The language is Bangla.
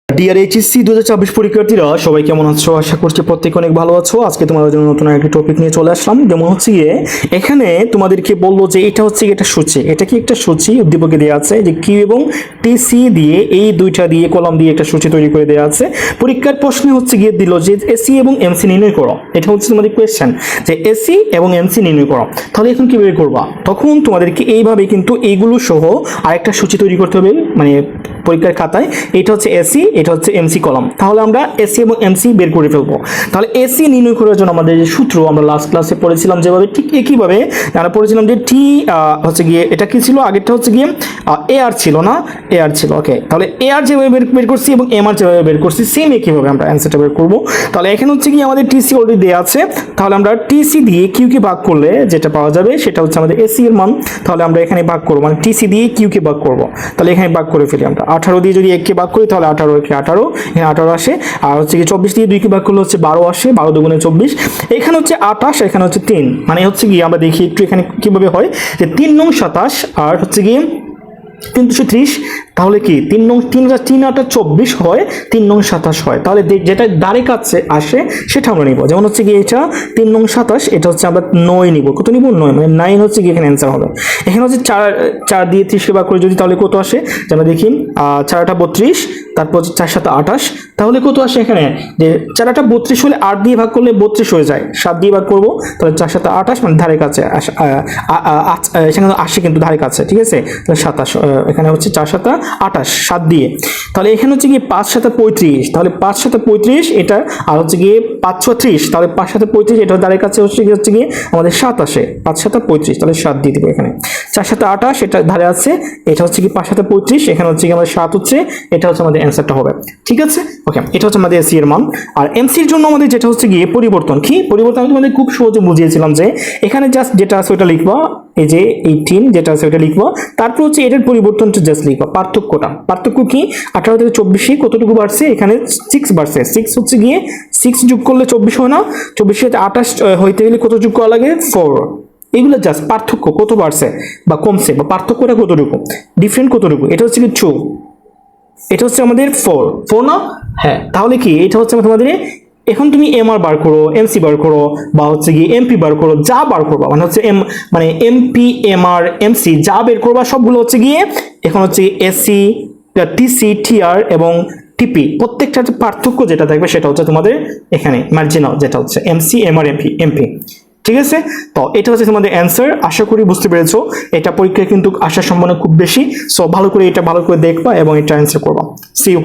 ডিয়ার এইচএসসি 2024 পরীক্ষার্থীরা সবাই কেমন আছো? আশা করছি প্রত্যেকে অনেক ভালো আছো। আজকে তোমাদের জন্য নতুন একটা টপিক নিয়ে চলে আসলাম। যেমন হচ্ছে গিয়ে এখানে তোমাদেরকে বললো যে এটা হচ্ছে একটা সূচি, এটা কি একটা সূচি উদ্দীপকে দেওয়া আছে যে কিউ এবং টিসি দিয়ে এই দুইটা দিয়ে কলাম দিয়ে একটা সূচি তৈরি করে দেওয়া আছে। পরীক্ষার প্রশ্নে হচ্ছে গিয়ে দিল যে এসি এবং এমসি নির্ণয় করো। এটা হচ্ছে তোমাদের কোয়েশ্চেন যে এসি এবং এমসি নির্ণয় করো। তাহলে এখন কিভাবে করবা? তখন তোমাদেরকে এইভাবে কিন্তু এইগুলো সহ আরেকটা সূচি তৈরি করতে হবে, মানে পরীক্ষার খাতায়। এটা হচ্ছে এসি, এটা হচ্ছে এমসি কলাম। তাহলে আমরা এসি এবং এমসি বের করে ফেলবো। তাহলে এসি নির্ণয় করার জন্য আমাদের যে সূত্র আমরা লাস্ট ক্লাসে পড়েছিলাম যেভাবে, ঠিক একইভাবে আমরা পড়েছিলাম যে টি হচ্ছে গিয়ে এটা কি ছিল, আগেরটা হচ্ছে গিয়ে এ আর ছিল না, এ আর ছিল। ওকে, তাহলে এ আর যেভাবে বের করছি এবং এম আর যেভাবে বের করছি সেম একইভাবে আমরা অ্যান্সারটা বের করবো। তাহলে এখানে হচ্ছে গিয়ে আমাদের টিসি অলরেডি দেওয়া আছে। তাহলে আমরা টিসি দিয়ে কিউকে ভাগ করলে যেটা পাওয়া যাবে সেটা হচ্ছে আমাদের এসি এর মান। তাহলে আমরা এখানে ভাগ করবো, মানে টিসি দিয়ে কিউকে ভাগ করবো। তাহলে এখানে ভাগ করে ফেলি আমরা 18 দিয়ে যদি 1কে ভাগ করি তাহলে 18 একে 18, এখানে 18 আসে। আর হচ্ছে কি 24 দিয়ে 2কে ভাগ করলে হচ্ছে 12 আসে, 12 দুগুণে 24। এখানে হচ্ছে 28, এখানে হচ্ছে 3, মানে হচ্ছে গিয়ে আমরা দেখি একটু এখানে কিভাবে হয় যে 3 নং 27 আর হচ্ছে গিয়ে 330। তাহলে কি 3 নং 3 8 24 হয়, 3 নং 27 হয়। তাহলে যেটা দাঁড়ে কাছে আসে সেটা আমরা নিব। যেমন হচ্ছে কি এটা 3 নং 27, এটা হচ্ছে আমরা 9 নিব। কত নিব? 9, মানে 9 হচ্ছে কি এখানে অ্যান্সার হবে। এখানে হচ্ছে 4 দিয়ে 30কে ভাগ করে যদি তাহলে কত আসে আমরা দেখি, 4 8 32, তারপর 4 7 28। তাহলে কত আসে এখানে যে 4 8 32 হলে 8 দিয়ে ভাগ করলে 32 হয়ে যায়, 7 দিয়ে ভাগ করবো তাহলে 4 7 28, মানে ধারে কাছে এখানে আসে কিন্তু ধারে কাছে, ঠিক আছে। তাহলে 27, এখানে হচ্ছে 4 7 28, 7 দিয়ে। তাহলে এখানে হচ্ছে গিয়ে 5 7 35, তাহলে 5 7 35 এটা, আর হচ্ছে গিয়ে 5 6 30, তাহলে 5 7 35 এটা ধারে কাছে হচ্ছে গিয়ে আমাদের 7 আসে, 5 7 35, তাহলে 7 দিয়ে দিব এখানে। 4 7 28 এটা ধারে আছে, এটা হচ্ছে কি 5 7 35, এখানে হচ্ছে কি আমাদের 7 হচ্ছে, এটা হচ্ছে আমাদের অ্যান্সারটা হবে। ঠিক আছে, ওকে, এটা হচ্ছে আমাদের এসি এর মান। আর এমসি এর জন্য আমাদের যেটা হচ্ছে গিয়ে পরিবর্তন, কি পরিবর্তন আমি তোমাদের খুব সহজে বুঝিয়েছিলাম যে এখানে জাস্ট যেটা আছে ওটা লিখবা, এই যে 18 যেটা আছে ওটা লিখবো, তারপর হচ্ছে এটার পরিবর্তনটা জাস্ট লিখবো। পার্থক্য কি 18 থেকে 24 কতটুকু বাড়ছে, এখানে 6 বাড়ছে। 6 হচ্ছে গিয়ে 6 যোগ করলে 24 হয় না, 24 সাথে 28 হইতে গেলে কত যোগ করা লাগে? 4। এগুলো জাস্ট পার্থক্য কত বাড়ছে বা কমছে, বা পার্থক্যটা কতটুকু, ডিফারেন্ট কতটুকু। এটা হচ্ছে কি 2, এটা হচ্ছে আমাদের 4 না? হ্যাঁ, তাহলে কি এটা হচ্ছে তোমাদের, এখন তুমি এমআর বার করো, এমসি বার করো, বা হচ্ছে গিয়ে এমপি বার করো, যা বার করবা, মানে হচ্ছে মানে এমপি এমআর এমসি যা বের করবা সবগুলো হচ্ছে গিয়ে এখন হচ্ছে এসি টিসি টিআর এবং টিপি, প্রত্যেকটা পার্থক্য যেটা থাকবে সেটা হচ্ছে তোমাদের এখানে মার্জিনাল, যেটা হচ্ছে এমসি এমআর এমপি। ঠিক আছে, তো এটা হচ্ছে তোমাদের অ্যান্সার। আশা করি বুঝতে পেরেছো। এটা পরীক্ষায় কিন্তু আসার সম্ভাবনা খুব বেশি। সো ভালো করে এটা ভালো করে দেখবা এবং এটা অ্যান্সার করবা। See you.